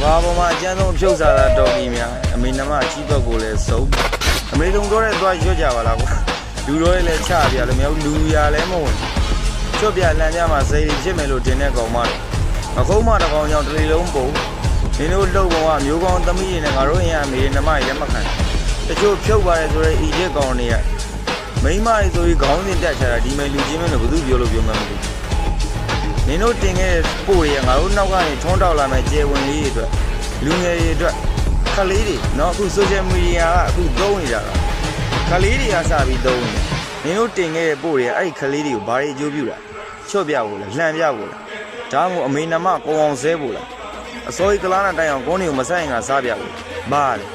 ဘာပေါ်မှာအကျန်းဆုံးဖြုတ်စားတာတော်ပြီများအမေနမအကြီးဘက်ကိုလည်းစုပ်အမေတုံတော့တဲ့သွားရွတ်ကြပါလားကွာလူတော်ရဲ့လည်းချပြလို့မရဘူးလူရလည်းမဝင်ချွတ်ပြလမ်းကြမှာစိတ်ဖြစ်မယ်လို့တင်တဲ့ကောင်မတော့အခုမှတကောင်ကြောင့်တလီလုံးပုံနင်တို့လှုပ်ပေါ်ကမျိုးကောင်းသမီးတွေနဲ့ငါတို့အရင်အမေနမရက်မခံတချို့ဖြုတ်ပါတယ်ဆိုတော့ဤချက်ကောင်တွေကမိမတွေဆိုပြီးခေါင်းစဉ်တက်ချတာဒီမဲ့လူချင်းမင်းတို့ဘယ်သူပြောလို့ပြောမှမသိနင်တို့တင်ခဲ့ပို့ရငါတို့နောက်ကနေထုံးတောက်လာမဲ့ကျေဝင်လေးတွေအတွက်လူငယ်တွေအတွက်ခလေးတွေနော်အခု social media ကအခုသုံးနေတာခလေးတွေကစပြီးသုံးနေနင်တို့တင်ခဲ့ပို့ရအဲ့ဒီခလေးတွေကိုဘာတွေအကျိုးပြုတာချော့ပြဖို့လားလှန်ပြဖို့လားဒါမှမဟုတ်အမေနမကောင်းအောင်ဆဲဖို့လားအစိုးရကလာနာတိုင်အောင်ကိုနေကိုမဆိုင်ငါစားပြဖို့ဘာလဲ